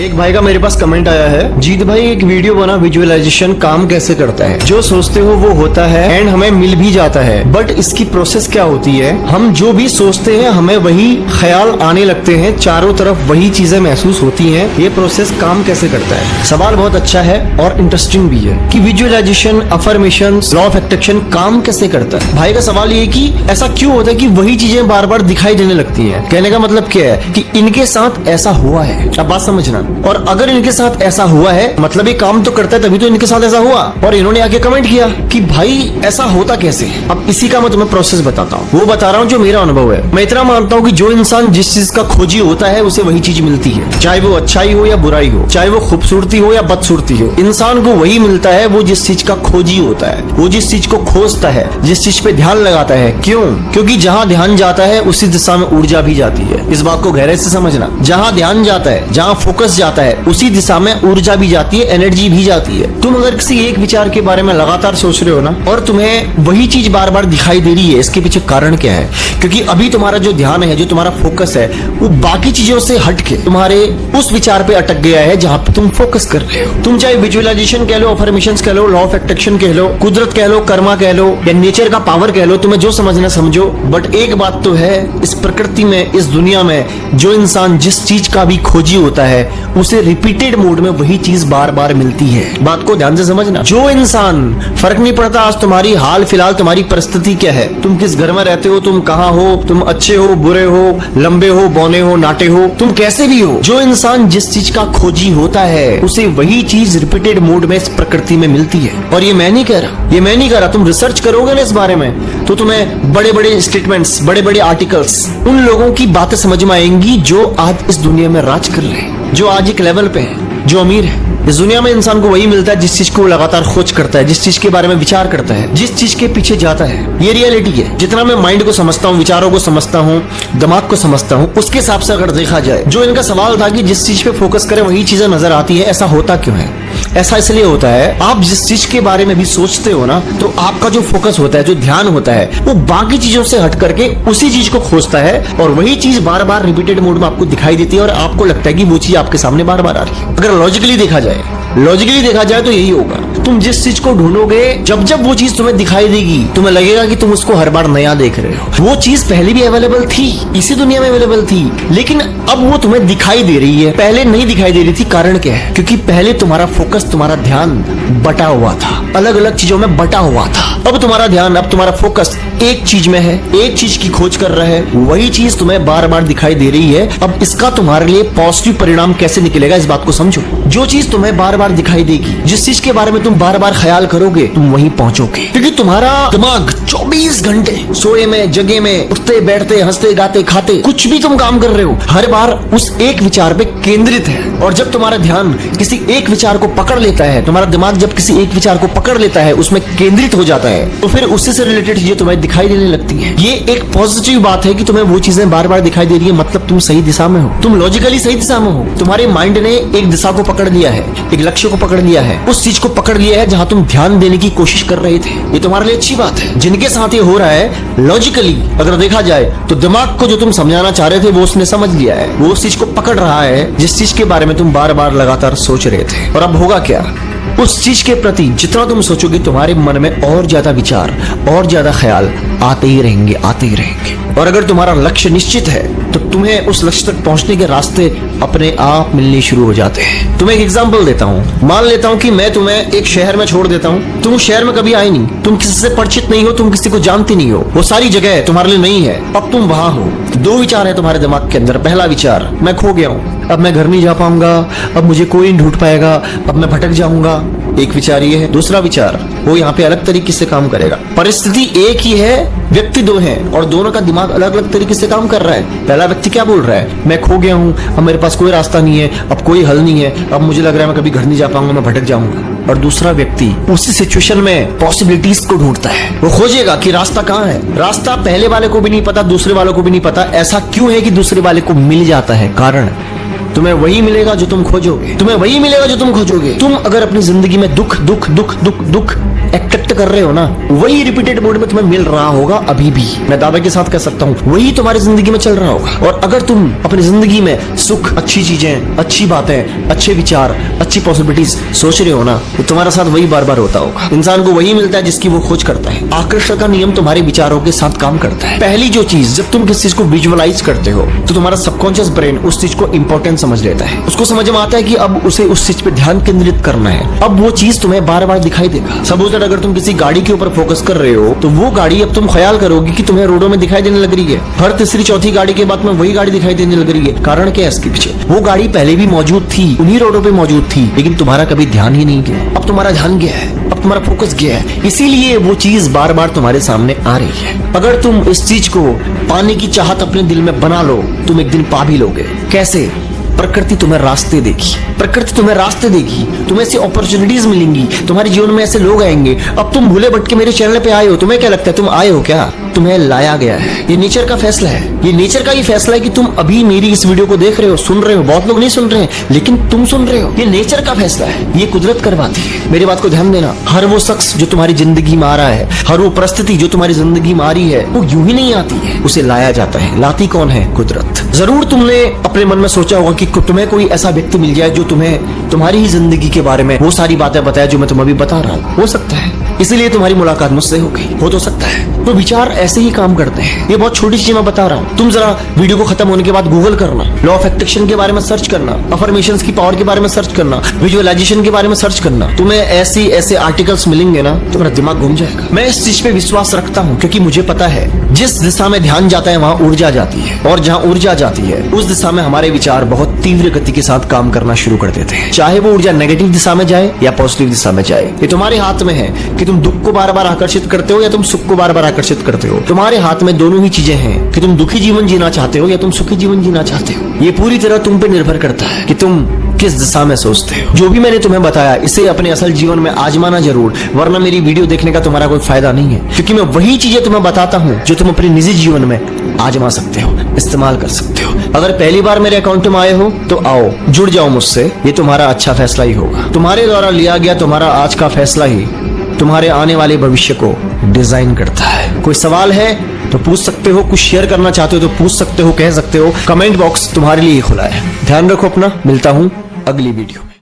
एक भाई का मेरे पास कमेंट आया है, जीत भाई एक वीडियो बना विजुअलाइजेशन काम कैसे करता है। जो सोचते हो वो होता है एंड हमें मिल भी जाता है, बट इसकी प्रोसेस क्या होती है। हम जो भी सोचते हैं हमें वही ख्याल आने लगते हैं, चारों तरफ वही चीजें महसूस होती हैं। ये प्रोसेस काम कैसे करता है। सवाल बहुत अच्छा है और इंटरेस्टिंग भी है कि visualisation, affirmation, law of attraction काम कैसे करता है। भाई का सवाल ये कि ऐसा क्यों होता है कि वही चीजें बार बार दिखाई देने लगती हैं। कहने का मतलब क्या है कि इनके साथ ऐसा हुआ है। अब बात समझना, और अगर इनके साथ ऐसा हुआ है मतलब ये काम तो करता है, तभी तो इनके साथ ऐसा हुआ। और इन्होंने आके कमेंट किया कि भाई ऐसा होता कैसे। अब इसी का मैं तुम्हें प्रोसेस बताता हूँ, वो बता रहा हूँ जो मेरा अनुभव है। मैं इतना मानता हूँ कि जो इंसान जिस चीज का खोजी होता है उसे वही चीज मिलती है, चाहे वो अच्छाई हो या बुराई हो, चाहे वो खूबसूरती हो या बदसूरती हो। इंसान को वही मिलता है वो जिस चीज का खोजी होता है, वो जिस चीज को खोजता है, जिस चीज पे ध्यान लगाता है। क्यों? क्योंकि जहाँ ध्यान जाता है उसी दिशा में ऊर्जा भी जाती है। इस बात को गहराई से समझना, जहाँ ध्यान जाता है, जहाँ फोकस जाता है, उसी दिशा में ऊर्जा भी जाती है, एनर्जी भी जाती है। तुम अगर किसी एक विचार के बारे में लगातार सोच रहे हो ना, और तुम्हें वही चीज बार बार दिखाई दे रही है, इसके पीछे कारण क्या है? क्योंकि अभी तुम्हारा जो ध्यान है, जो तुम्हारा फोकस है, वो बाकी चीजों से हटके तुम्हारे उस विचार पे अटक गया है जहाँ पे तुम फोकस कर रहे हो। तुम चाहे विजुअलाइजेशन कह लो, अफर्मेशंस कह लो, लॉ ऑफ अट्रैक्शन कह लो, कुदरत कह लो, कर्मा कह लो, या नेचर का पावर कह लो, तुम्हें जो समझना समझो। बट एक बात तो है, इस प्रकृति में, इस दुनिया में जो इंसान जिस चीज का भी खोजी होता है उसे रिपीटेड मोड में वही चीज बार बार मिलती है। बात को ध्यान से समझना। जो इंसान, फर्क नहीं पड़ता आज तुम्हारी हाल फिलहाल तुम्हारी परिस्थिति क्या है, तुम किस घर में रहते हो, तुम कहाँ हो, तुम अच्छे हो, बुरे हो, लंबे हो, बौने हो, नाटे हो, तुम कैसे भी हो, जो इंसान जिस चीज का खोजी होता है उसे वही चीज रिपीटेड मोड में इस प्रकृति में मिलती है। और ये मैं नहीं कह रहा, तुम रिसर्च करोगे ना इस बारे में तो तुम्हें बड़े बड़े स्टेटमेंट्स, बड़े बड़े आर्टिकल्स, उन लोगों की बातें समझ में आएंगी जो आज इस दुनिया में राज कर रहे हैं, जो आज एक लेवल पे है, जो अमीर है। इस दुनिया में इंसान को वही मिलता है जिस चीज को लगातार खोज करता है, जिस चीज के बारे में विचार करता है, जिस चीज के पीछे जाता है। ये रियलिटी है। जितना मैं माइंड को समझता हूँ, विचारों को समझता हूँ, दिमाग को समझता हूँ, उसके हिसाब से अगर देखा जाए, जो इनका सवाल था कि जिस चीज पे फोकस करें वही चीजें नजर आती है, ऐसा होता क्यों है? ऐसा इसलिए होता है, आप जिस चीज के बारे में भी सोचते हो ना, तो आपका जो फोकस होता है, जो ध्यान होता है, वो बाकी चीजों से हट करके उसी चीज को खोजता है, और वही चीज बार बार रिपीटेड मोड में आपको दिखाई देती है, और आपको लगता है कि वो चीज आपके सामने बार बार आ रही है। अगर लॉजिकली देखा जाए तो यही होगा। तुम जिस चीज को ढूंढोगे, जब जब वो चीज तुम्हें दिखाई देगी, तुम्हें लगेगा कि तुम उसको हर बार नया देख रहे हो। वो चीज पहले भी अवेलेबल थी, इसी दुनिया में अवेलेबल थी, लेकिन अब वो तुम्हें दिखाई दे रही है, पहले नहीं दिखाई दे रही थी। कारण क्या है? क्योंकि पहले तुम्हारा फोकस, तुम्हारा ध्यान बटा हुआ था, अलग अलग चीजों में बटा हुआ था। अब तुम्हारा ध्यान, अब तुम्हारा फोकस एक चीज में है, एक चीज की खोज कर रहा है, वही चीज तुम्हें बार बार दिखाई दे रही है। अब इसका तुम्हारे लिए पॉजिटिव परिणाम कैसे निकलेगा, इस बात को समझो। जो चीज तुम्हें बार बार दिखाई देगी, जिस चीज के बारे में तुम बार बार ख्याल करोगे, तुम वहीं पहुंचोगे। क्योंकि तुम्हारा दिमाग 24 घंटे सोए में, जगे में, उठते बैठते, हंसते गाते खाते, कुछ भी तुम काम कर रहे हो, हर बार उस एक विचार पे केंद्रित है। और जब तुम्हारा ध्यान किसी एक विचार को पकड़ लेता है, तुम्हारा दिमाग जब किसी एक विचार को पकड़ लेता है, उसमें केंद्रित हो जाता है, तो फिर उससे से रिलेटेड चीजें तुम्हें दिखाई देने लगती है। ये एक पॉजिटिव बात है कि तुम्हें वो चीजें बार बार दिखाई दे रही है, मतलब तुम सही दिशा में हो, तुम लॉजिकली सही दिशा में हो। तुम्हारे माइंड ने एक दिशा को पकड़ लिया है, एक लक्ष्य को पकड़ लिया है, उस चीज को पकड़ लिया है जहां तुम ध्यान देने की कोशिश कर रहे थे। ये तुम्हारे लिए अच्छी बात है। जिनके साथ ये हो रहा है, लॉजिकली अगर देखा जाए तो दिमाग को जो तुम समझाना चाह रहे थे वो उसने समझ लिया है, वो उस चीज को पकड़ रहा है जिस चीज के बारे में तुम बार बार लगातार सोच रहे थे। और अब होगा क्या? उस चीज के प्रति जितना तुम सोचोगे, तुम्हारे मन में और ज्यादा विचार, और ज्यादा ख्याल आते ही रहेंगे। और अगर तुम्हारा लक्ष्य निश्चित है तो तुम्हें उस लक्ष्य तक पहुंचने के रास्ते अपने आप मिलने शुरू हो जाते हैं। तुम्हें एक एग्जांपल देता हूँ। मान लेता हूँ कि मैं तुम्हें एक शहर में छोड़ देता हूँ, तुम शहर में कभी आई नहीं, तुम किसी से परिचित नहीं हो, तुम किसी को जानती नहीं हो, वो सारी जगह तुम्हारे लिए नहीं है। अब तुम वहां हो, दो विचार है तुम्हारे दिमाग के अंदर। पहला विचार, मैं खो गया हूँ, अब मैं घर नहीं जा पाऊंगा, अब मुझे कोई नहीं ढूंढ पाएगा, अब मैं भटक जाऊंगा। एक विचार ये है। दूसरा विचार, वो यहाँ पे अलग तरीके से काम करेगा। परिस्थिति एक ही है, व्यक्ति दो हैं, और दोनों का दिमाग अलग अलग तरीके से काम कर रहा है। पहला व्यक्ति क्या बोल रहा है? मैं खो गया हूँ, अब मेरे पास कोई रास्ता नहीं है, अब कोई हल नहीं है, अब मुझे लग रहा है मैं कभी घर नहीं जा पाऊंगा, मैं भटक जाऊंगा। और दूसरा व्यक्ति उसी सिचुएशन में पॉसिबिलिटीज को ढूंढता है, वो खोजेगा कि रास्ता कहाँ है। रास्ता पहले वाले को भी नहीं पता, दूसरे वालों को भी नहीं पता। ऐसा क्यों है कि दूसरे वाले को मिल जाता है? कारण तुम्हें वही मिलेगा जो तुम खोजोगे, तुम्हें वही मिलेगा जो तुम खोजोगे। तुम अगर अपनी जिंदगी में दुख दुख दुख दुख दुख एक्सेप्ट कर रहे हो ना, वही रिपीटेड मोड में तुम्हें मिल रहा होगा अभी भी। मैं दावे के साथ कह सकता हूँ वही तुम्हारी जिंदगी में चल रहा होगा। और अगर तुम अपनी जिंदगी में सुख, अच्छी चीजें, अच्छी बातें, अच्छे विचार, अच्छी पॉसिबिलिटीज सोच रहे हो ना, तो तुम्हारे साथ वही बार बार होता होगा। इंसान को वही मिलता है जिसकी वो खोज करता है। आकर्षण का नियम तुम्हारे विचारों के साथ काम करता है। पहली जो चीज, जब तुम किसी चीज को विजुअलाइज करते हो तो तुम्हारा सबकॉन्शियस ब्रेन उस चीज को इंपॉर्टेंट समझ लेता है। उसको समझ में आता है कि अब उसे उस चीज पे ध्यान केंद्रित करना है। अब वो चीज तुम्हें बार बार दिखाई देगा। सपोज दैट अगर तुम किसी गाड़ी के ऊपर फोकस कर रहे हो तो वो गाड़ी अब तुम ख्याल करोगे कि तुम्हें रोडों में दिखाई देने लग रही है। हर तीसरी चौथी गाड़ी के बाद में वही गाड़ी दिखाई देने लग रही है। कारण क्या है इसके पीछे? वो गाड़ी पहले भी मौजूद थी, उन्हीं रोडों पे मौजूद थी, लेकिन तुम्हारा कभी ध्यान ही नहीं गया। अब तुम्हारा ध्यान गया है, अब तुम्हारा फोकस गया है, इसीलिए वो चीज बार बार तुम्हारे सामने आ रही है। अगर तुम इस चीज को पाने की चाहत अपने दिल में बना लो, तुम एक दिन पा भी लोगे। कैसे? प्रकृति तुम्हें रास्ते देगी, प्रकृति तुम्हें रास्ते देगी, तुम्हें ऐसी अपॉर्चुनिटीज मिलेंगी, तुम्हारे जीवन में ऐसे लोग आएंगे। अब तुम भूले भटके मेरे चैनल पे आए हो, तुम्हें क्या लगता है तुम आए हो क्या? तुम्हें लाया गया है। ये नेचर का फैसला है, ये नेचर का ही फैसला है कि तुम अभी मेरी इस वीडियो को देख रहे हो, सुन रहे हो। बहुत लोग नहीं सुन रहे हैं, लेकिन तुम सुन रहे हो। ये नेचर का फैसला है, ये कुदरत करवाती है। मेरी बात को ध्यान देना। हर वो शख्स जो तुम्हारी जिंदगी में आ रहा है, हर वो परिस्थिति जो तुम्हारी जिंदगी में आ रही है, वो यूं ही नहीं आती है, उसे लाया जाता है। लाती कौन है? कुदरत। जरूर तुमने अपने मन में सोचा होगा कि तुम्हें कोई ऐसा व्यक्ति मिल जाए जो तुम्हें तुम्हारी ही जिंदगी के बारे में वो सारी बातें बताए जो मैं तुम्हें अभी बता रहा हूँ। हो सकता है इसीलिए तुम्हारी मुलाकात मुझसे हो गई, हो तो सकता है। तो विचार ऐसे ही काम करते हैं। ये बहुत छोटी चीज मैं बता रहा हूँ। तुम जरा वीडियो को खत्म होने के बाद गूगल करना, लॉ ऑफ अट्रैक्शन के बारे में सर्च करना, अफर्मेशंस की पावर के बारे में सर्च करना, विजुअलाइजेशन के बारे में सर्च करना। तुम्हें ऐसे आर्टिकल्स मिलेंगे ना, तुम्हारा दिमाग घूम जाएगा। मैं इस चीज पे विश्वास रखता हूँ क्योंकि मुझे पता है जिस दिशा में ध्यान जाता है वहाँ ऊर्जा जाती है, और जहाँ ऊर्जा जाती है उस दिशा में हमारे विचार बहुत तीव्र गति के साथ काम करना शुरू कर देते हैं। चाहे वो ऊर्जा नेगेटिव दिशा में जाए या पॉजिटिव दिशा में जाए, ये तुम्हारे हाथ में है कि तुम दुख को बार बार आकर्षित करते हो या तुम सुख को बार बार आकर्षित करते हो। तुम्हारे हाथ में दोनों ही चीजें हैं कि तुम दुखी जीवन जीना चाहते हो या तुम सुखी जीवन जीना चाहते हो। ये पूरी तरह तुम पे निर्भर करता है कि तुम किस दिशा में सोचते हो। जो भी मैंने तुम्हें बताया इसे अपने असल जीवन में आजमाना जरूर, वरना मेरी वीडियो देखने का तुम्हारा कोई फायदा नहीं है, क्योंकि मैं वही चीजें तुम्हें बताता हूँ जो तुम अपने निजी जीवन में आजमा सकते हो, इस्तेमाल कर सकते हो। अगर पहली बार मेरे अकाउंट में आए हो तो आओ, जुड़ जाओ मुझसे। ये तुम्हारा अच्छा फैसला ही होगा। तुम्हारे द्वारा लिया गया तुम्हारा आज का फैसला ही तुम्हारे आने वाले भविष्य को डिजाइन करता है। कोई सवाल है तो पूछ सकते हो, कुछ शेयर करना चाहते हो तो पूछ सकते हो, कह सकते हो। कमेंट बॉक्स तुम्हारे लिए खुला है। ध्यान रखो अपना। मिलता हूँ अगली वीडियो।